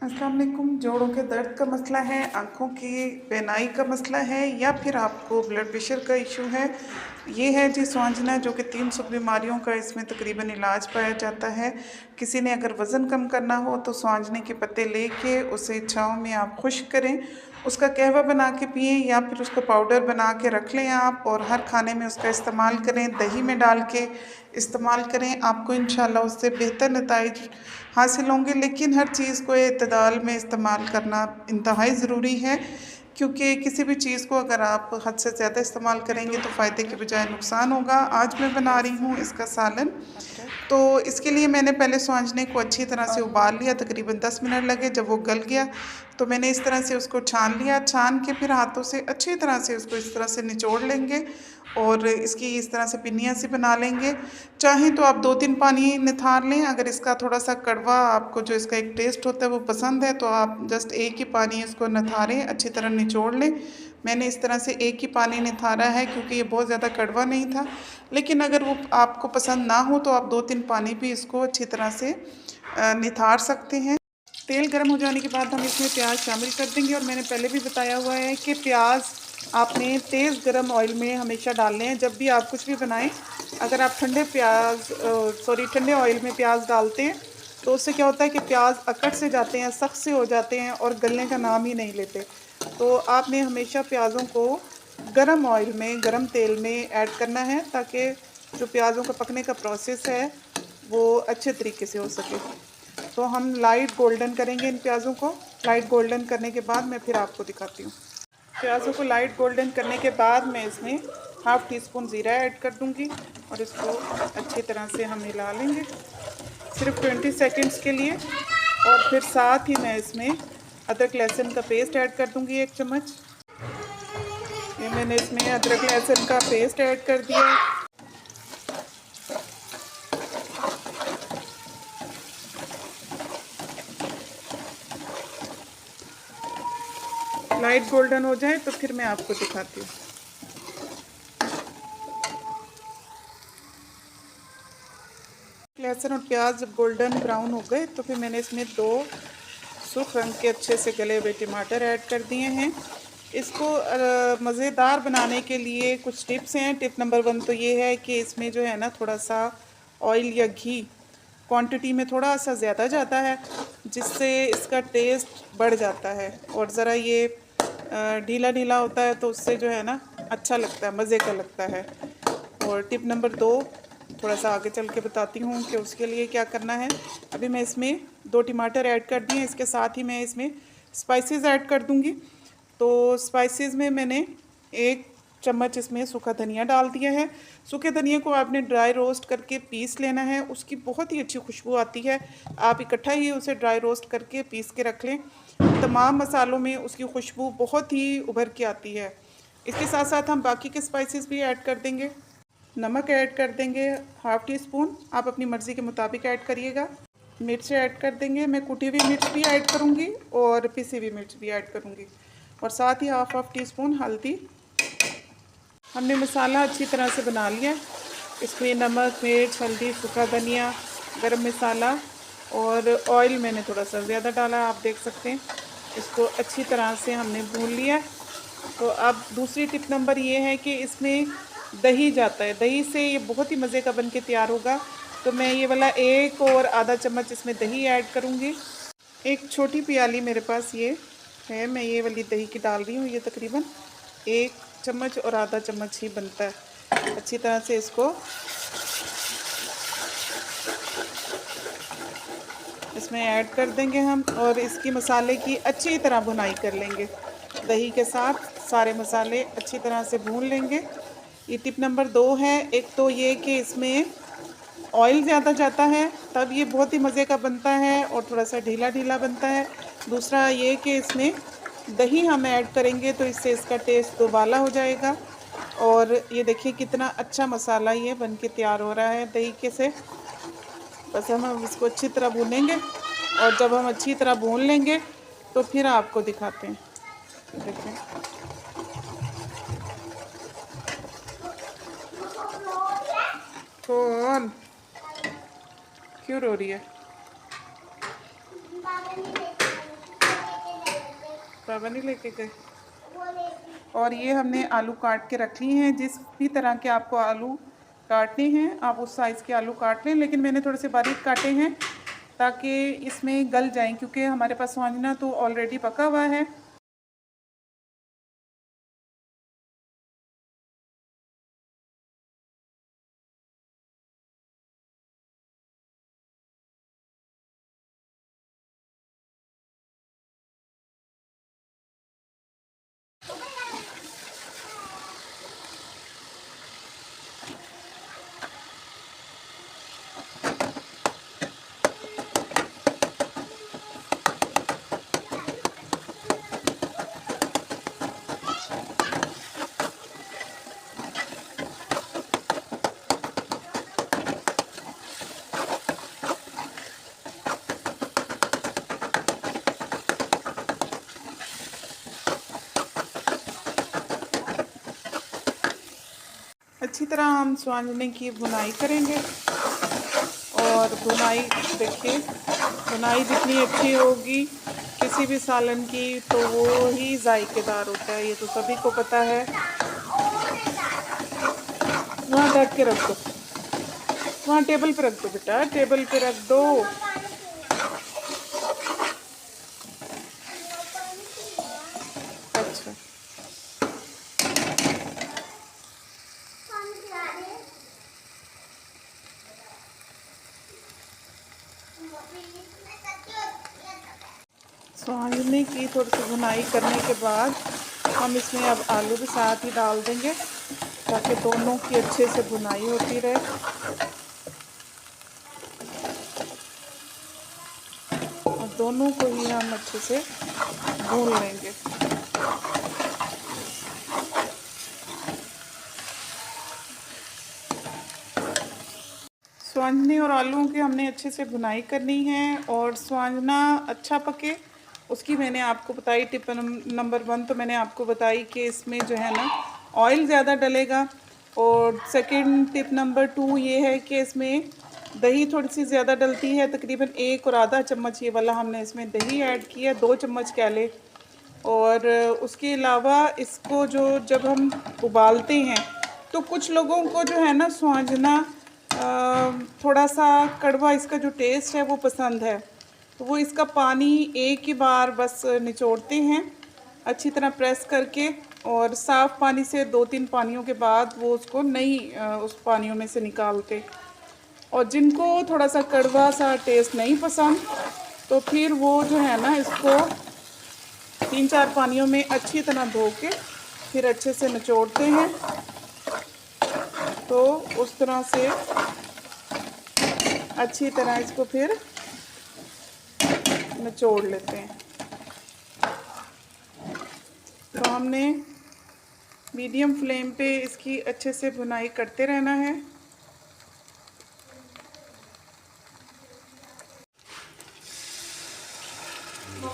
अस्सलाम वालेकुम। जोड़ों के दर्द का मसला है, आँखों की बेनाई का मसला है, या फिर आपको ब्लड प्रेशर का इशू है। ये है जी स्वांजना, जो कि 300 बीमारियों का इसमें तकरीबन इलाज पाया जाता है। किसी ने अगर वज़न कम करना हो तो स्वांजने के पत्ते लेके उसे छाँव में आप खुश्क करें, उसका कहवा बना के पिएँ, या फिर उसको पाउडर बना के रख लें आप, और हर खाने में उसका इस्तेमाल करें, दही में डाल के इस्तेमाल करें। आपको इंशाल्लाह उससे बेहतर नताइज हासिल होंगे। लेकिन हर चीज़ को एतदाल में इस्तेमाल करना इंतहाई ज़रूरी है, क्योंकि किसी भी चीज़ को अगर आप हद से ज़्यादा इस्तेमाल करेंगे तो फ़ायदे के बजाय नुकसान होगा। आज मैं बना रही हूँ इसका सालन। तो इसके लिए मैंने पहले स्वांजने को अच्छी तरह से उबाल लिया, तकरीबन 10 मिनट लगे। जब वो गल गया तो मैंने इस तरह से उसको छान लिया। छान के फिर हाथों से अच्छी तरह से उसको इस तरह से निचोड़ लेंगे और इसकी इस तरह से पिन्नियाँ सी बना लेंगे। चाहें तो आप 2-3 पानी निथार लें। अगर इसका थोड़ा सा कड़वा, आपको जो इसका एक टेस्ट होता है वो पसंद है, तो आप जस्ट एक ही पानी इसको निथारें, अच्छी तरह निचोड़ लें। मैंने इस तरह से एक ही पानी निथारा है, क्योंकि ये बहुत ज़्यादा कड़वा नहीं था। लेकिन अगर वो आपको पसंद ना हो तो आप 2-3 पानी भी इसको अच्छी तरह से निथार सकते हैं। तेल गर्म हो जाने के बाद हम इसमें प्याज शामिल कर देंगे, और मैंने पहले भी बताया हुआ है कि प्याज आपने तेज़ गर्म ऑयल में हमेशा डालने हैं जब भी आप कुछ भी बनाएं। अगर आप ठंडे ऑयल में प्याज डालते हैं तो उससे क्या होता है कि प्याज अकड़ से जाते हैं, सख्त से हो जाते हैं और गलने का नाम ही नहीं लेते। तो आपने हमेशा प्याज़ों को गर्म ऑयल में, गर्म तेल में ऐड करना है, ताकि जो प्याज़ों का पकने का प्रोसेस है वो अच्छे तरीके से हो सके। तो हम लाइट गोल्डन करेंगे इन प्याज़ों को। लाइट गोल्डन करने के बाद मैं फिर आपको दिखाती हूँ। प्याज़ों को लाइट गोल्डन करने के बाद मैं इसमें हाफ़ टी स्पून ज़ीरा ऐड कर दूँगी, और इसको अच्छी तरह से हम मिला लेंगे सिर्फ 20 सेकंड्स के लिए। और फिर साथ ही मैं इसमें अदरक लहसुन का पेस्ट ऐड कर दूँगी 1 चम्मच। ये मैंने इसमें अदरक लहसुन का पेस्ट ऐड कर दिया। लाइट गोल्डन हो जाए तो फिर मैं आपको दिखाती हूँ। लहसुन और प्याज जब गोल्डन ब्राउन हो गए तो फिर मैंने इसमें 2 सुर्ख रंग के अच्छे से गले हुए टमाटर ऐड कर दिए हैं। इसको मज़ेदार बनाने के लिए कुछ टिप्स हैं। टिप नंबर 1 तो ये है कि इसमें जो है ना, थोड़ा सा ऑयल या घी क्वांटिटी में थोड़ा सा ज़्यादा जाता है, जिससे इसका टेस्ट बढ़ जाता है, और ज़रा ये ढीला ढीला होता है तो उससे जो है ना अच्छा लगता है, मज़े का लगता है। और टिप नंबर 2 थोड़ा सा आगे चल के बताती हूँ कि उसके लिए क्या करना है। अभी मैं इसमें 2 टमाटर ऐड कर दिए, इसके साथ ही मैं इसमें स्पाइसेस ऐड कर दूँगी। तो स्पाइसेस में मैंने 1 चम्मच इसमें सूखा धनिया डाल दिया है। सूखे धनिया को आपने ड्राई रोस्ट करके पीस लेना है, उसकी बहुत ही अच्छी खुशबू आती है। आप इकट्ठा ही उसे ड्राई रोस्ट करके पीस के रख लें, तमाम मसालों में उसकी खुशबू बहुत ही उभर के आती है। इसके साथ साथ हम बाकी के स्पाइसेस भी ऐड कर देंगे। नमक ऐड कर देंगे हाफ़ टी स्पून, आप अपनी मर्ज़ी के मुताबिक ऐड करिएगा। मिर्च ऐड कर देंगे, मैं कुटी हुई मिर्च भी ऐड करूँगी और पिसी हुई मिर्च भी ऐड करूँगी, और साथ ही हाफ़ टी स्पून हल्दी। हमने मसाला अच्छी तरह से बना लिया। इसमें नमक, मिर्च, हल्दी, सूखा धनिया, गरम मसाला और ऑयल मैंने थोड़ा सा ज़्यादा डाला, आप देख सकते हैं। इसको अच्छी तरह से हमने भून लिया। तो अब दूसरी टिप नंबर ये है कि इसमें दही जाता है, दही से ये बहुत ही मज़े का बन के तैयार होगा। तो मैं ये वाला 1 और आधा चम्मच इसमें दही ऐड करूँगी। एक छोटी प्याली मेरे पास ये है, मैं ये वाली दही की डाल रही हूँ। ये तकरीबन 1 चम्मच और आधा चम्मच ही बनता है। अच्छी तरह से इसको इसमें ऐड कर देंगे हम, और इसकी मसाले की अच्छी तरह भुनाई कर लेंगे। दही के साथ सारे मसाले अच्छी तरह से भून लेंगे। ये टिप नंबर 2 है। एक तो ये कि इसमें ऑयल ज़्यादा जाता है, तब ये बहुत ही मज़े का बनता है और थोड़ा सा ढीला ढीला बनता है। दूसरा ये कि इसमें दही हम ऐड करेंगे तो इससे इसका टेस्ट दोबाला हो जाएगा। और ये देखिए कितना अच्छा मसाला ये बन के तैयार हो रहा है दही के से। बस हम इसको अच्छी तरह भूनेंगे, और जब हम अच्छी तरह भून लेंगे तो फिर आपको दिखाते हैं। देखें, कौन क्यों रो रही है? बाबा नहीं लेके गए। और ये हमने आलू काट के रख ली हैं। जिस भी तरह के आपको आलू काटने हैं आप उस साइज़ के आलू काट लें, लेकिन मैंने थोड़े से बारीक काटे हैं ताकि इसमें गल जाएं, क्योंकि हमारे पास स्वांजना तो ऑलरेडी पका हुआ है। अच्छी तरह हम स्वांजने की भुनाई करेंगे। और भुनाई देखिए, भुनाई जितनी अच्छी होगी किसी भी सालन की तो वो ही जायकेदार होता है, ये तो सभी को पता है। वहाँ ढक के रख दो, वहाँ टेबल पे रख दो बेटा, टेबल पे रख दो। अच्छा, स्वांजने की थोड़ी सी भुनाई करने के बाद हम इसमें अब आलू भी साथ ही डाल देंगे ताकि दोनों की अच्छे से भुनाई होती रहे। और दोनों को ही हम अच्छे से भून लेंगे। स्वांजने और आलूओं की हमने अच्छे से भुनाई करनी है और स्वांजना अच्छा पके उसकी मैंने आपको बताई। टिप नंबर 1 तो मैंने आपको बताई कि इसमें जो है ना ऑयल ज़्यादा डलेगा। और सेकंड टिप नंबर 2 ये है कि इसमें दही थोड़ी सी ज़्यादा डलती है, तकरीबन 1 और आधा चम्मच ये वाला हमने इसमें दही ऐड किया, 2 चम्मच कह ले। और उसके अलावा इसको जो जब हम उबालते हैं तो कुछ लोगों को जो है ना स्वांजना थोड़ा सा कड़वा इसका जो टेस्ट है वो पसंद है, तो वो इसका पानी एक ही बार बस निचोड़ते हैं अच्छी तरह प्रेस करके, और साफ़ पानी से 2-3 पानियों के बाद वो उसको नहीं उस पानियों में से निकालते। और जिनको थोड़ा सा कड़वा सा टेस्ट नहीं पसंद तो फिर वो जो है ना इसको 3-4 पानियों में अच्छी तरह धो के फिर अच्छे से निचोड़ते हैं, तो उस तरह से अच्छी तरह इसको फिर निचोड़ लेते हैं। तो हमने मीडियम फ्लेम पे इसकी अच्छे से भुनाई करते रहना है।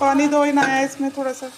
पानी दो ही ना आया इसमें थोड़ा सा।